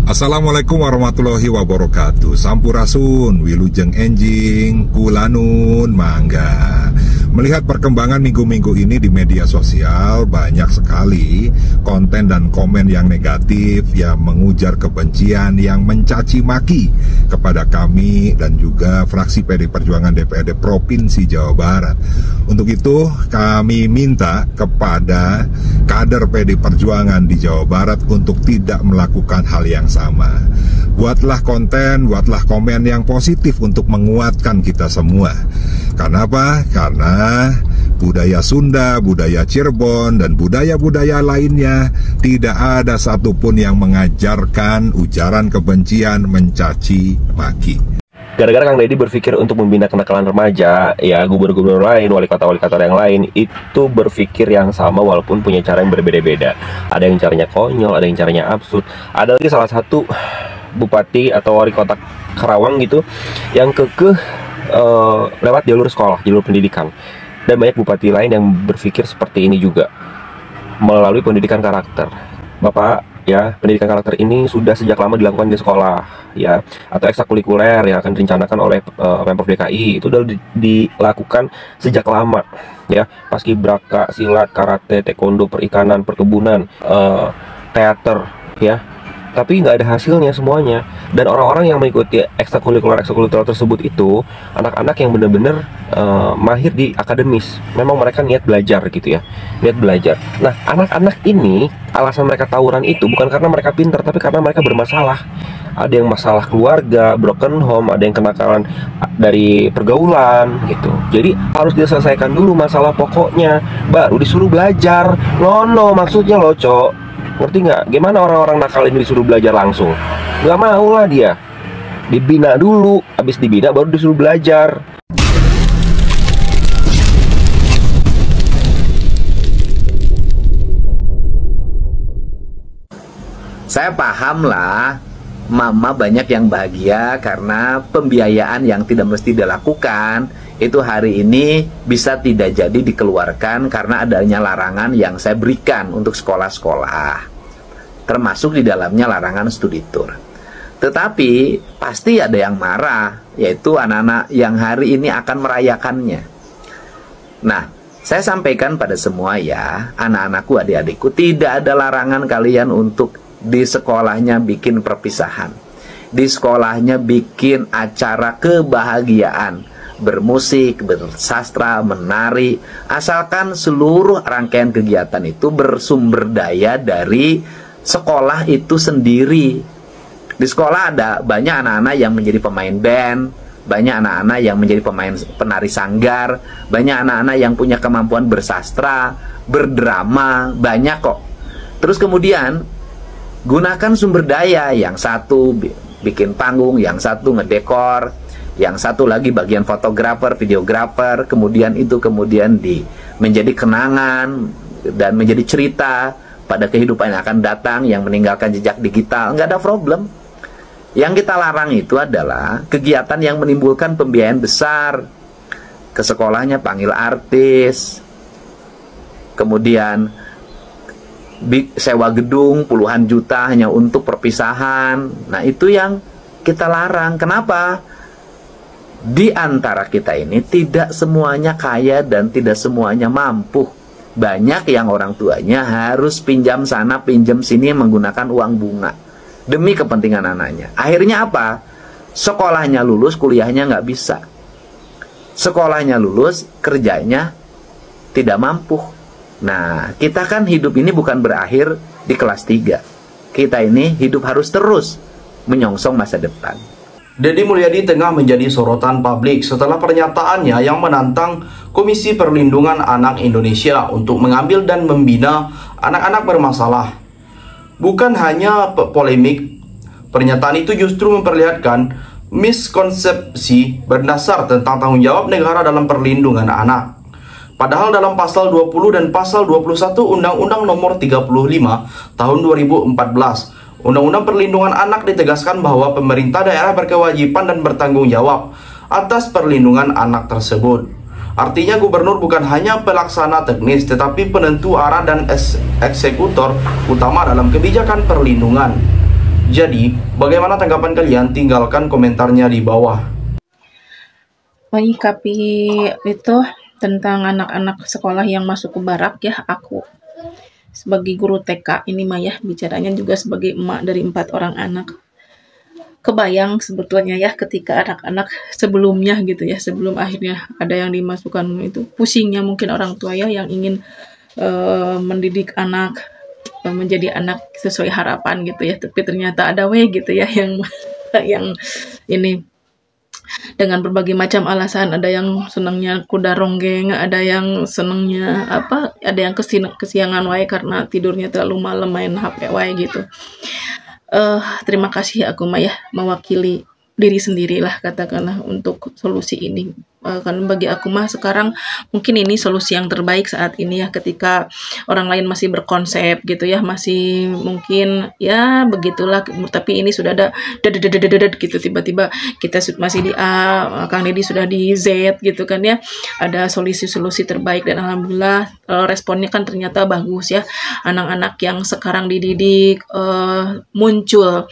Assalamualaikum warahmatullahi wabarakatuh. Sampurasun, wilujeng enjing, kulanun, mangga. Melihat perkembangan minggu-minggu ini di media sosial, banyak sekali konten dan komen yang negatif, yang mengujar kebencian, yang mencaci maki kepada kami dan juga fraksi PD Perjuangan DPRD Provinsi Jawa Barat. Untuk itu kami minta kepada kader PD Perjuangan di Jawa Barat untuk tidak melakukan hal yang sama. Buatlah konten, buatlah komen yang positif untuk menguatkan kita semua. Karena apa? Karena budaya Sunda, budaya Cirebon, dan budaya-budaya lainnya tidak ada satupun yang mengajarkan ujaran kebencian, mencaci maki. Gara-gara Kang Deddy berpikir untuk membina kenakalan remaja, ya gubernur-gubernur lain, wali kota yang lain itu berpikir yang sama walaupun punya cara yang berbeda-beda. Ada yang caranya konyol, ada yang caranya absurd. Ada lagi salah satu bupati atau wali kota Karawang gitu yang kekeh lewat jalur sekolah, jalur pendidikan. Dan banyak bupati lain yang berpikir seperti ini juga melalui pendidikan karakter. Bapak, ya, pendidikan karakter ini sudah sejak lama dilakukan di sekolah, ya, atau ekstrakurikuler yang akan direncanakan oleh Pemprov DKI. Itu sudah dilakukan sejak lama, ya. Paskibraka, silat, karate, taekwondo, perikanan, perkebunan, teater, ya. Tapi nggak ada hasilnya semuanya. Dan orang-orang yang mengikuti ekstrakurikuler tersebut itu anak-anak yang benar-benar mahir di akademis. Memang mereka niat belajar gitu ya, niat belajar. Nah, anak-anak ini alasan mereka tawuran itu bukan karena mereka pintar, tapi karena mereka bermasalah. Ada yang masalah keluarga, broken home, ada yang kenakalan dari pergaulan gitu. Jadi harus diselesaikan dulu masalah pokoknya, baru disuruh belajar. No, maksudnya loh, Cok. Ngerti nggak? Gimana orang-orang nakal ini disuruh belajar langsung? Nggak mau lah dia. Dibina dulu, habis dibina baru disuruh belajar. Saya paham lah, mama banyak yang bahagia karena pembiayaan yang tidak mesti dilakukan itu hari ini bisa tidak jadi dikeluarkan karena adanya larangan yang saya berikan untuk sekolah-sekolah, termasuk di dalamnya larangan studi tour. Tetapi pasti ada yang marah, yaitu anak-anak yang hari ini akan merayakannya. Nah, saya sampaikan pada semua ya, anak-anakku, adik-adikku, tidak ada larangan kalian untuk di sekolahnya bikin perpisahan, di sekolahnya bikin acara kebahagiaan, bermusik, bersastra, menari, asalkan seluruh rangkaian kegiatan itu bersumber daya dari sekolah itu sendiri. Di sekolah ada banyak anak-anak yang menjadi pemain band, banyak anak-anak yang menjadi penari sanggar, banyak anak-anak yang punya kemampuan bersastra, berdrama, banyak kok. Terus kemudian gunakan sumber daya, yang satu bikin panggung, yang satu ngedekor, yang satu lagi bagian fotografer, videografer, kemudian menjadi kenangan dan menjadi cerita pada kehidupan yang akan datang yang meninggalkan jejak digital. Nggak ada problem. Yang kita larang itu adalah kegiatan yang menimbulkan pembiayaan besar. Ke sekolahnya panggil artis, kemudian sewa gedung puluhan juta hanya untuk perpisahan. Nah, itu yang kita larang. Kenapa? Di antara kita ini tidak semuanya kaya dan tidak semuanya mampu. Banyak yang orang tuanya harus pinjam sana pinjam sini menggunakan uang bunga demi kepentingan anaknya. Akhirnya apa? Sekolahnya lulus, kuliahnya nggak bisa. Sekolahnya lulus, kerjanya tidak mampu. Nah, kita kan hidup ini bukan berakhir di kelas 3. Kita ini hidup harus terus menyongsong masa depan. Deddy Mulyadi tengah menjadi sorotan publik setelah pernyataannya yang menantang Komisi Perlindungan Anak Indonesia untuk mengambil dan membina anak-anak bermasalah. Bukan hanya polemik, pernyataan itu justru memperlihatkan miskonsepsi berdasar tentang tanggung jawab negara dalam perlindungan anak. Padahal dalam pasal 20 dan pasal 21 Undang-Undang Nomor 35 Tahun 2014 Undang-Undang Perlindungan Anak ditegaskan bahwa pemerintah daerah berkewajiban dan bertanggung jawab atas perlindungan anak tersebut. Artinya gubernur bukan hanya pelaksana teknis, tetapi penentu arah dan eksekutor utama dalam kebijakan perlindungan. Jadi, bagaimana tanggapan kalian? Tinggalkan komentarnya di bawah. Menyikapi itu tentang anak-anak sekolah yang masuk ke barak ya, aku sebagai guru TK ini mah ya, bicaranya juga sebagai emak dari 4 orang anak. Kebayang sebetulnya ya ketika anak-anak sebelumnya gitu ya, sebelum akhirnya ada yang dimasukkan, itu pusingnya mungkin orang tua ya yang ingin mendidik anak menjadi anak sesuai harapan gitu ya, tapi ternyata ada gitu ya yang ini dengan berbagai macam alasan. Ada yang senangnya kuda ronggeng, ada yang senangnya ada yang kesiangan wae karena tidurnya terlalu malam main HP wae gitu. Terima kasih aku mah ya mewakili diri sendirilah katakanlah untuk solusi ini. Karena bagi aku mah sekarang mungkin ini solusi yang terbaik saat ini ya, ketika orang lain masih berkonsep gitu ya, masih mungkin ya begitulah, tapi ini sudah ada gitu, tiba-tiba kita masih di A, Kang Deddy sudah di Z gitu kan ya, ada solusi-solusi terbaik dan alhamdulillah responnya kan ternyata bagus ya. Anak-anak yang sekarang dididik muncul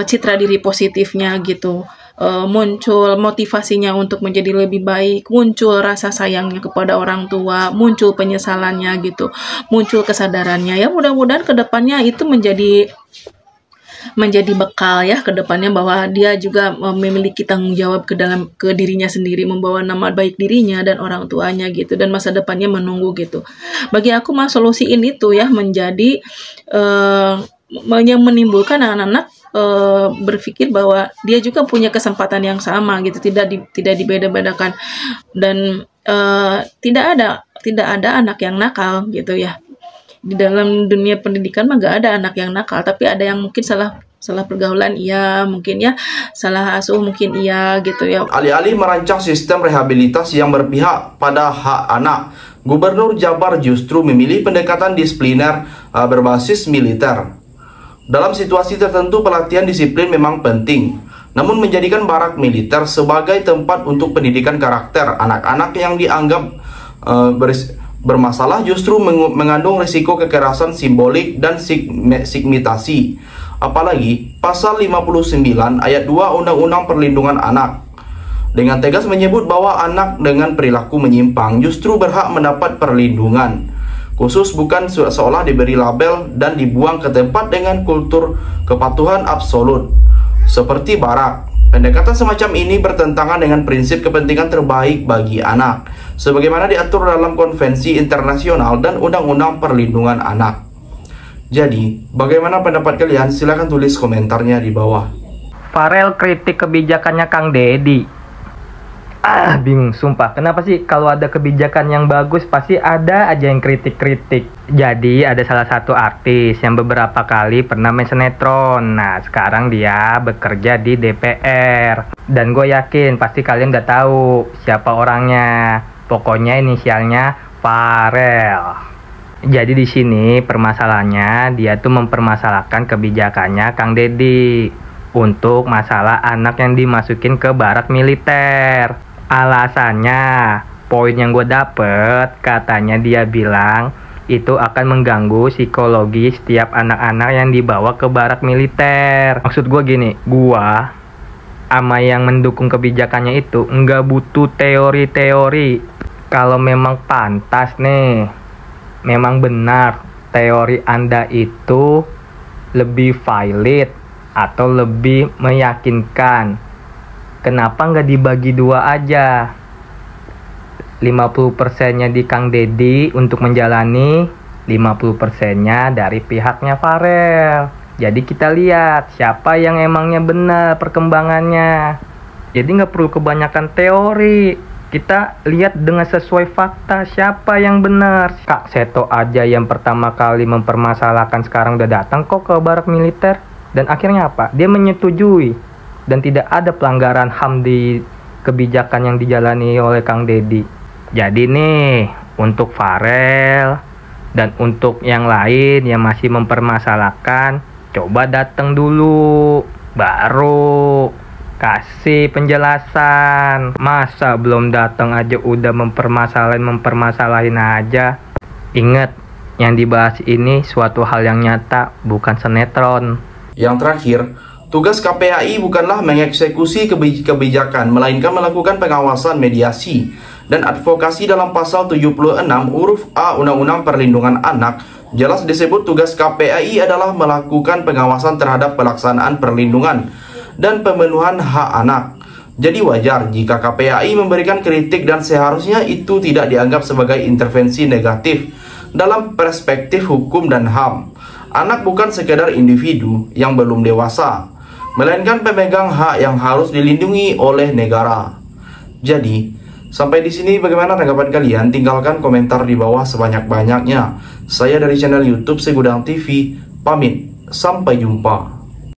citra diri positifnya gitu, muncul motivasinya untuk menjadi lebih baik, muncul rasa sayangnya kepada orang tua, muncul penyesalannya gitu, muncul kesadarannya ya. Mudah-mudahan kedepannya itu menjadi bekal ya kedepannya, bahwa dia juga memiliki tanggung jawab ke dirinya sendiri, membawa nama baik dirinya dan orang tuanya gitu, dan masa depannya menunggu gitu. Bagi aku mah solusi ini tuh ya menjadi yang menimbulkan anak-anak berpikir bahwa dia juga punya kesempatan yang sama gitu, tidak dibeda-bedakan, dan tidak ada anak yang nakal gitu ya. Di dalam dunia pendidikan mah gak ada anak yang nakal, tapi ada yang mungkin salah pergaulan iya, mungkin ya salah asuh mungkin iya gitu ya. Alih-alih merancang sistem rehabilitasi yang berpihak pada hak anak, Gubernur Jabar justru memilih pendekatan disipliner berbasis militer. Dalam situasi tertentu pelatihan disiplin memang penting, namun menjadikan barak militer sebagai tempat untuk pendidikan karakter anak-anak yang dianggap bermasalah justru mengandung risiko kekerasan simbolik dan stigmatisasi. Apalagi pasal 59 ayat 2 Undang-Undang Perlindungan Anak dengan tegas menyebut bahwa anak dengan perilaku menyimpang justru berhak mendapat perlindungan khusus, bukan seolah diberi label dan dibuang ke tempat dengan kultur kepatuhan absolut seperti barak. Pendekatan semacam ini bertentangan dengan prinsip kepentingan terbaik bagi anak sebagaimana diatur dalam konvensi internasional dan undang-undang perlindungan anak. Jadi, bagaimana pendapat kalian? Silahkan tulis komentarnya di bawah. Farel kritik kebijakannya Kang Deddy. Bingung sumpah, kenapa sih kalau ada kebijakan yang bagus pasti ada aja yang kritik-kritik. Jadi ada salah satu artis yang beberapa kali pernah main sinetron. Nah sekarang dia bekerja di DPR, dan gue yakin pasti kalian udah tahu siapa orangnya. Pokoknya inisialnya Farel. Jadi di sini permasalahannya dia tuh mempermasalahkan kebijakannya Kang Deddy untuk masalah anak yang dimasukin ke barak militer. Alasannya, poin yang gue dapet, katanya dia bilang itu akan mengganggu psikologi setiap anak-anak yang dibawa ke barak militer. Maksud gue gini, gue sama yang mendukung kebijakannya itu nggak butuh teori-teori. Kalau memang pantas nih, memang benar teori Anda itu lebih valid atau lebih meyakinkan, kenapa nggak dibagi dua aja? 50%-nya di Kang Deddy untuk menjalani, 50%-nya dari pihaknya Farel. Jadi kita lihat siapa yang emangnya benar perkembangannya. Jadi nggak perlu kebanyakan teori. Kita lihat dengan sesuai fakta siapa yang benar. Kak Seto aja yang pertama kali mempermasalahkan sekarang udah datang kok ke barak militer. Dan akhirnya apa? Dia menyetujui. Dan tidak ada pelanggaran HAM di kebijakan yang dijalani oleh Kang Deddy. Jadi nih, untuk Farel dan untuk yang lain yang masih mempermasalahkan, coba datang dulu, baru kasih penjelasan. Masa belum datang aja udah mempermasalahin aja. Ingat, yang dibahas ini suatu hal yang nyata, bukan sinetron. Yang terakhir, tugas KPAI bukanlah mengeksekusi kebijakan, melainkan melakukan pengawasan, mediasi, dan advokasi. Dalam pasal 76 huruf A Undang-Undang Perlindungan Anak, jelas disebut tugas KPAI adalah melakukan pengawasan terhadap pelaksanaan perlindungan dan pemenuhan hak anak. Jadi wajar jika KPAI memberikan kritik dan seharusnya itu tidak dianggap sebagai intervensi negatif dalam perspektif hukum dan HAM. Anak bukan sekedar individu yang belum dewasa, melainkan pemegang hak yang harus dilindungi oleh negara. Jadi, sampai di sini bagaimana tanggapan kalian? Tinggalkan komentar di bawah sebanyak-banyaknya. Saya dari channel YouTube Segudang TV, pamit. Sampai jumpa.